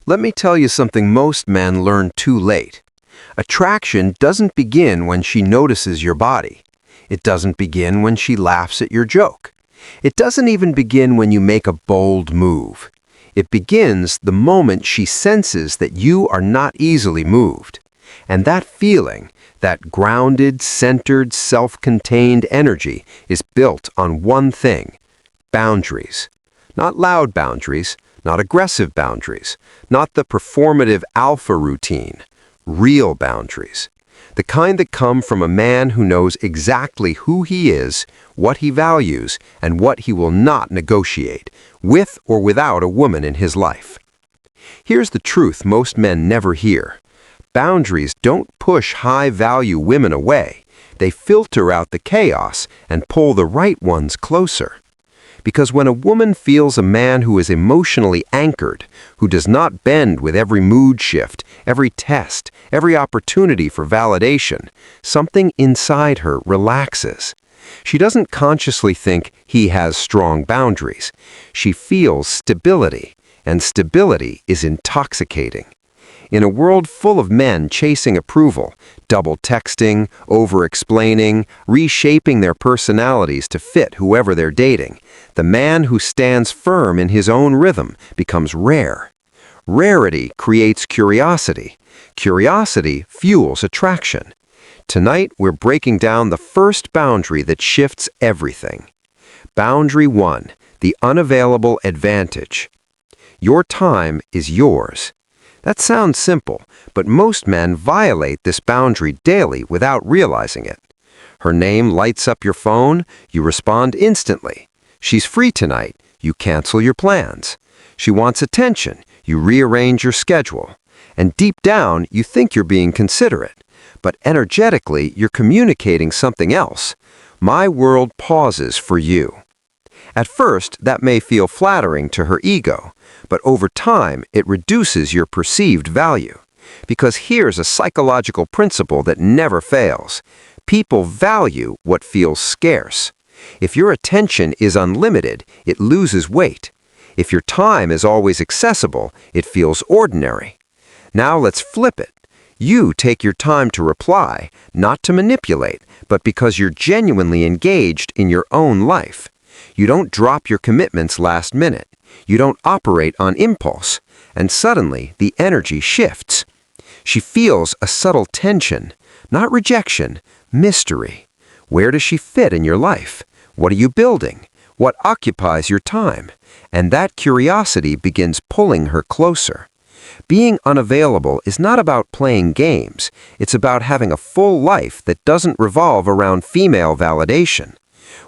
Let me tell you something most men learn too late. Attraction doesn't begin when she notices your body. It doesn't begin when she laughs at your joke. It doesn't even begin when you make a bold move. It begins the moment she senses that you are not easily moved. And that feeling, that grounded, centered, self-contained energy is built on one thing: boundaries. Not loud boundaries, not aggressive boundaries, not the performative alpha routine. Real boundaries. The kind that come from a man who knows exactly who he is, what he values, and what he will not negotiate, with or without a woman in his life. Here's the truth most men never hear. Boundaries don't push high-value women away. They filter out the chaos and pull the right ones closer. Because when a woman feels a man who is emotionally anchored, who does not bend with every mood shift, every test, every opportunity for validation, something inside her relaxes. She doesn't consciously think he has strong boundaries. She feels stability, and stability is intoxicating. In a world full of men chasing approval, double texting, over-explaining, reshaping their personalities to fit whoever they're dating, the man who stands firm in his own rhythm becomes rare. Rarity creates curiosity. Curiosity fuels attraction. Tonight, we're breaking down the first boundary that shifts everything. Boundary 1, the unavailable advantage. Your time is yours. That sounds simple, but most men violate this boundary daily without realizing it. Her name lights up your phone, you respond instantly. She's free tonight, you cancel your plans. She wants attention, you rearrange your schedule. And deep down, you think you're being considerate. But energetically, you're communicating something else. My world pauses for you. At first, that may feel flattering to her ego, but over time, it reduces your perceived value. Because here's a psychological principle that never fails. People value what feels scarce. If your attention is unlimited, it loses weight. If your time is always accessible, it feels ordinary. Now let's flip it. You take your time to reply, not to manipulate, but because you're genuinely engaged in your own life. You don't drop your commitments last minute. You don't operate on impulse. And suddenly, the energy shifts. She feels a subtle tension, not rejection, mystery. Where does she fit in your life? What are you building? What occupies your time? And that curiosity begins pulling her closer. Being unavailable is not about playing games. It's about having a full life that doesn't revolve around female validation.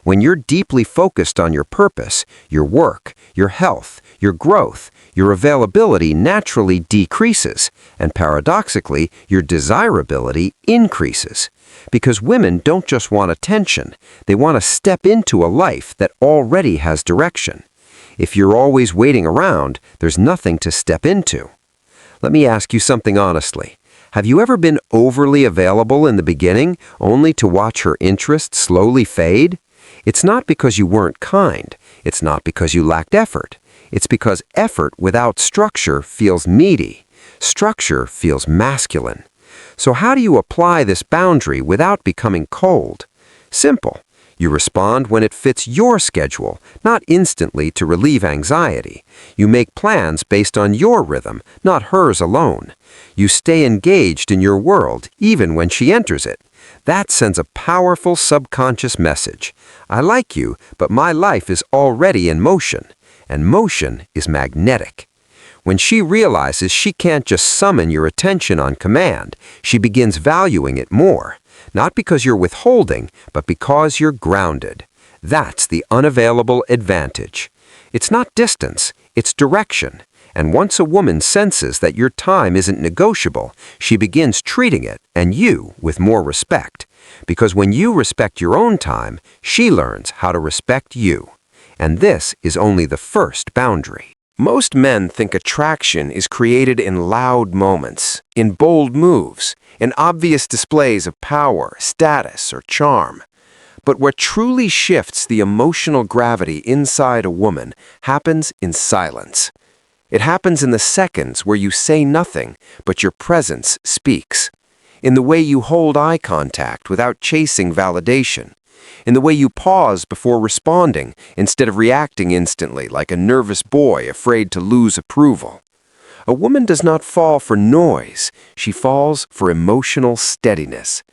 When you're deeply focused on your purpose, your work, your health, your growth, your availability naturally decreases, and paradoxically, your desirability increases. Because women don't just want attention, they want to step into a life that already has direction. If you're always waiting around, there's nothing to step into. Let me ask you something honestly. Have you ever been overly available in the beginning, only to watch her interest slowly fade? It's not because you weren't kind. It's not because you lacked effort. It's because effort without structure feels needy. Structure feels masculine. So how do you apply this boundary without becoming cold? Simple. You respond when it fits your schedule, not instantly to relieve anxiety. You make plans based on your rhythm, not hers alone. You stay engaged in your world, even when she enters it. That sends a powerful subconscious message. I like you, but my life is already in motion, and motion is magnetic. When she realizes she can't just summon your attention on command, she begins valuing it more. Not because you're withholding, but because you're grounded. That's the unavailable advantage. It's not distance, it's direction. And once a woman senses that your time isn't negotiable, she begins treating it, and you, with more respect. Because when you respect your own time, she learns how to respect you. And this is only the first boundary. Most men think attraction is created in loud moments, in bold moves, in obvious displays of power, status, or charm. But what truly shifts the emotional gravity inside a woman happens in silence. It happens in the seconds where you say nothing, but your presence speaks. In the way you hold eye contact without chasing validation. In the way you pause before responding instead of reacting instantly like a nervous boy afraid to lose approval. A woman does not fall for noise, she falls for emotional steadiness.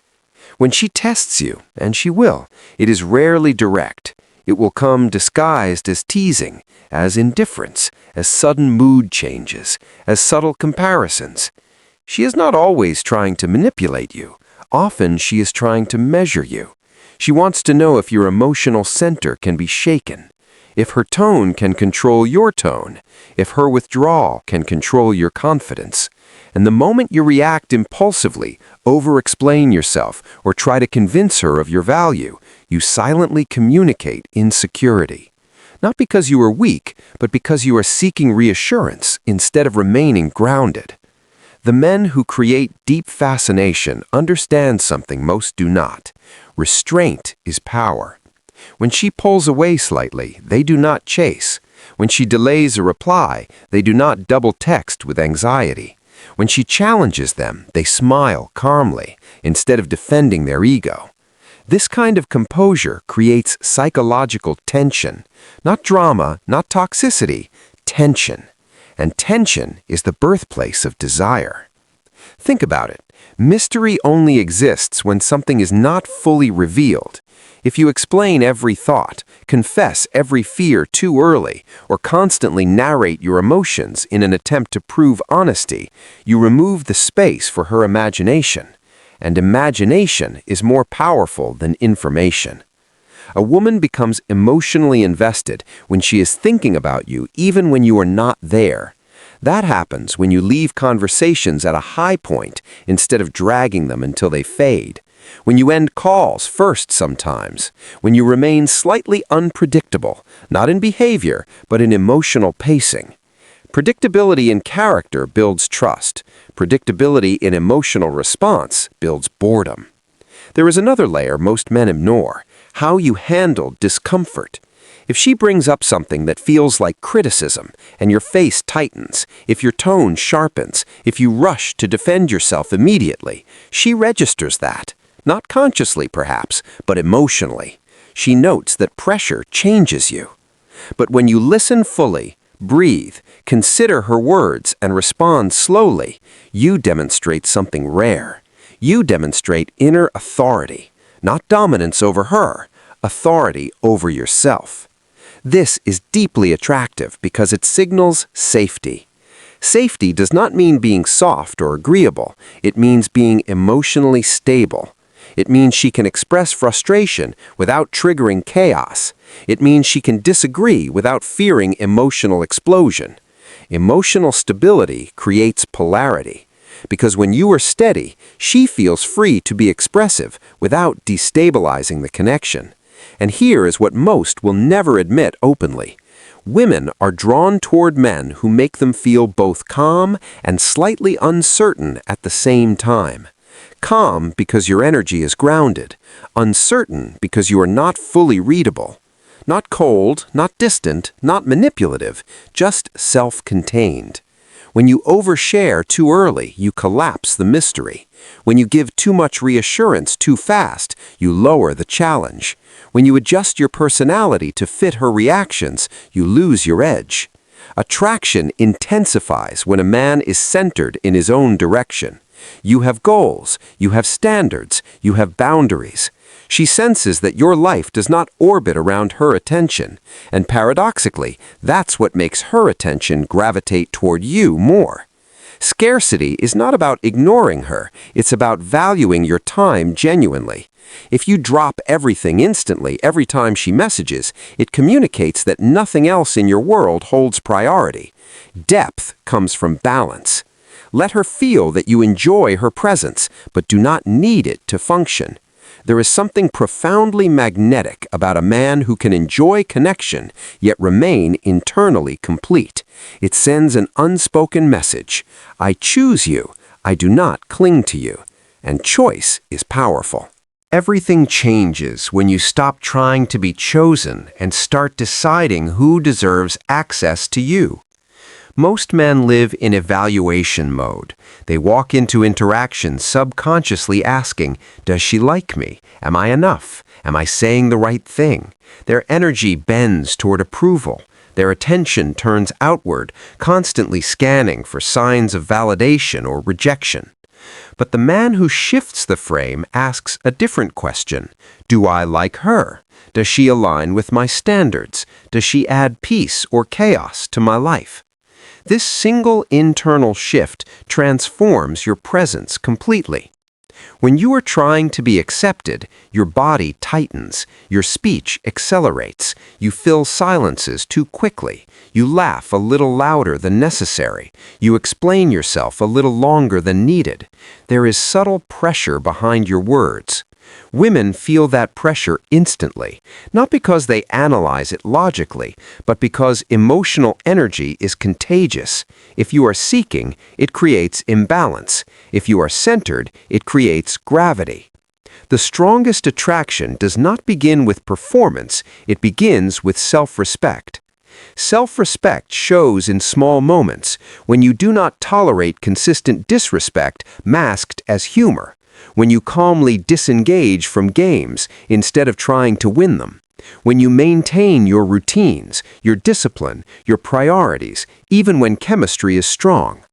When she tests you, and she will, it is rarely direct. It will come disguised as teasing, as indifference, as sudden mood changes, as subtle comparisons. She is not always trying to manipulate you. Often she is trying to measure you. She wants to know if your emotional center can be shaken, if her tone can control your tone, if her withdrawal can control your confidence. And the moment you react impulsively, over-explain yourself, or try to convince her of your value, you silently communicate insecurity. Not because you are weak, but because you are seeking reassurance instead of remaining grounded. The men who create deep fascination understand something most do not. Restraint is power. When she pulls away slightly, they do not chase. When she delays a reply, they do not double text with anxiety. When she challenges them, they smile calmly instead of defending their ego. This kind of composure creates psychological tension. Not drama, not toxicity, tension. And tension is the birthplace of desire. Think about it. Mystery only exists when something is not fully revealed. If you explain every thought, confess every fear too early, or constantly narrate your emotions in an attempt to prove honesty, you remove the space for her imagination. And imagination is more powerful than information. A woman becomes emotionally invested when she is thinking about you even when you are not there. That happens when you leave conversations at a high point instead of dragging them until they fade. When you end calls first sometimes. When you remain slightly unpredictable, not in behavior, but in emotional pacing. Predictability in character builds trust. Predictability in emotional response builds boredom. There is another layer most men ignore: how you handle discomfort. If she brings up something that feels like criticism and your face tightens, if your tone sharpens, if you rush to defend yourself immediately, she registers that. Not consciously, perhaps, but emotionally. She notes that pressure changes you. But when you listen fully, breathe, consider her words, and respond slowly, you demonstrate something rare. You demonstrate inner authority, not dominance over her, authority over yourself. This is deeply attractive because it signals safety. Safety does not mean being soft or agreeable. It means being emotionally stable. It means she can express frustration without triggering chaos. It means she can disagree without fearing emotional explosion. Emotional stability creates polarity. Because when you are steady, she feels free to be expressive without destabilizing the connection. And here is what most will never admit openly. Women are drawn toward men who make them feel both calm and slightly uncertain at the same time. Calm because your energy is grounded. Uncertain because you are not fully readable. Not cold, not distant, not manipulative, just self-contained. When you overshare too early, you collapse the mystery. When you give too much reassurance too fast, you lower the challenge. When you adjust your personality to fit her reactions, you lose your edge. Attraction intensifies when a man is centered in his own direction. You have goals, you have standards, you have boundaries. She senses that your life does not orbit around her attention, and paradoxically, that's what makes her attention gravitate toward you more. Scarcity is not about ignoring her, it's about valuing your time genuinely. If you drop everything instantly every time she messages, it communicates that nothing else in your world holds priority. Depth comes from balance. Let her feel that you enjoy her presence, but do not need it to function. There is something profoundly magnetic about a man who can enjoy connection, yet remain internally complete. It sends an unspoken message. I choose you. I do not cling to you. And choice is powerful. Everything changes when you stop trying to be chosen and start deciding who deserves access to you. Most men live in evaluation mode. They walk into interactions subconsciously asking, does she like me? Am I enough? Am I saying the right thing? Their energy bends toward approval. Their attention turns outward, constantly scanning for signs of validation or rejection. But the man who shifts the frame asks a different question. Do I like her? Does she align with my standards? Does she add peace or chaos to my life? This single internal shift transforms your presence completely. When you are trying to be accepted, your body tightens, your speech accelerates, you fill silences too quickly, you laugh a little louder than necessary, you explain yourself a little longer than needed. There is subtle pressure behind your words. Women feel that pressure instantly, not because they analyze it logically, but because emotional energy is contagious. If you are seeking, it creates imbalance. If you are centered, it creates gravity. The strongest attraction does not begin with performance, it begins with self-respect. Self-respect shows in small moments, when you do not tolerate consistent disrespect masked as humor, when you calmly disengage from games instead of trying to win them, when you maintain your routines, your discipline, your priorities, even when chemistry is strong.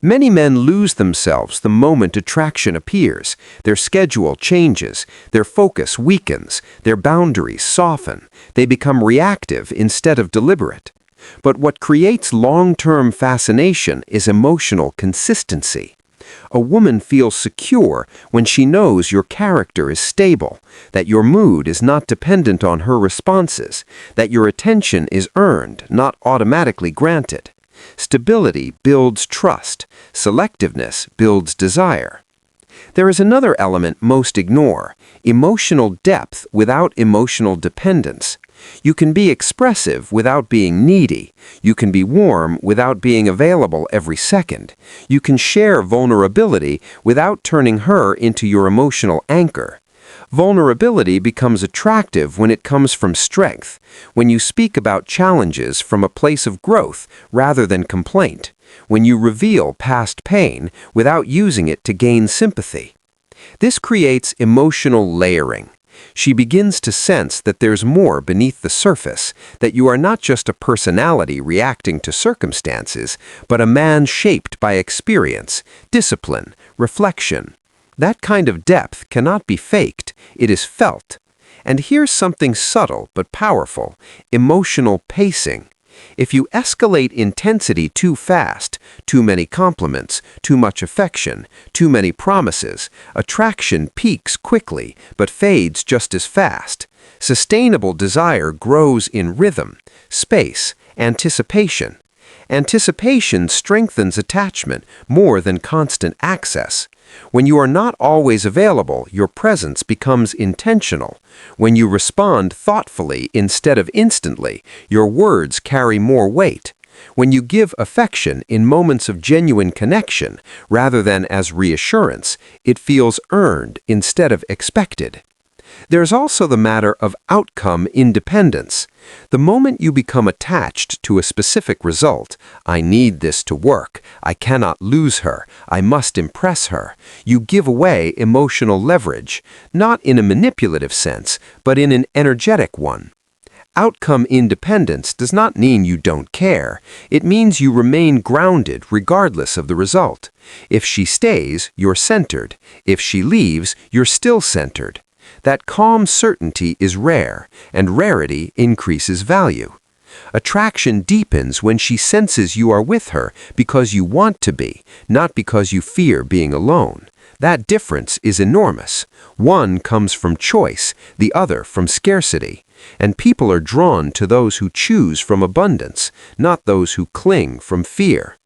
Many men lose themselves the moment attraction appears. Their schedule changes, their focus weakens, their boundaries soften. They become reactive instead of deliberate. But what creates long-term fascination is emotional consistency. A woman feels secure when she knows your character is stable, that your mood is not dependent on her responses, that your attention is earned, not automatically granted. Stability builds trust. Selectiveness builds desire. There is another element most ignore: emotional depth without emotional dependence. You can be expressive without being needy. You can be warm without being available every second. You can share vulnerability without turning her into your emotional anchor. Vulnerability becomes attractive when it comes from strength, when you speak about challenges from a place of growth rather than complaint, when you reveal past pain without using it to gain sympathy. This creates emotional layering. She begins to sense that there's more beneath the surface, that you are not just a personality reacting to circumstances, but a man shaped by experience, discipline, reflection. That kind of depth cannot be faked, it is felt. And here's something subtle but powerful: emotional pacing. If you escalate intensity too fast, too many compliments, too much affection, too many promises, attraction peaks quickly but fades just as fast. Sustainable desire grows in rhythm, space, anticipation. Anticipation strengthens attachment more than constant access. When you are not always available, your presence becomes intentional. When you respond thoughtfully instead of instantly, your words carry more weight. When you give affection in moments of genuine connection rather than as reassurance, it feels earned instead of expected. There's also the matter of outcome independence. The moment you become attached to a specific result, I need this to work, I cannot lose her, I must impress her, you give away emotional leverage, not in a manipulative sense, but in an energetic one. Outcome independence does not mean you don't care. It means you remain grounded regardless of the result. If she stays, you're centered. If she leaves, you're still centered. That calm certainty is rare, and rarity increases value. Attraction deepens when she senses you are with her because you want to be, not because you fear being alone. That difference is enormous. One comes from choice, the other from scarcity. And people are drawn to those who choose from abundance, not those who cling from fear.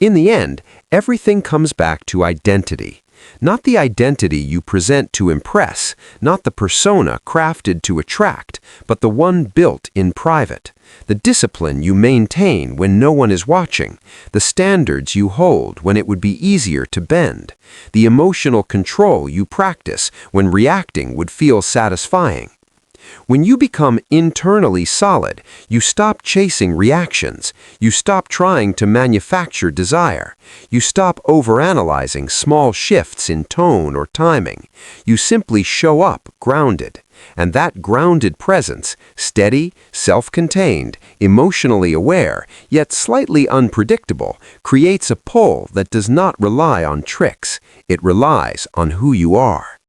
In the end, everything comes back to identity. Not the identity you present to impress, not the persona crafted to attract, but the one built in private. The discipline you maintain when no one is watching, the standards you hold when it would be easier to bend, the emotional control you practice when reacting would feel satisfying. When you become internally solid, you stop chasing reactions. You stop trying to manufacture desire. You stop overanalyzing small shifts in tone or timing. You simply show up grounded. And that grounded presence, steady, self-contained, emotionally aware, yet slightly unpredictable, creates a pull that does not rely on tricks. It relies on who you are.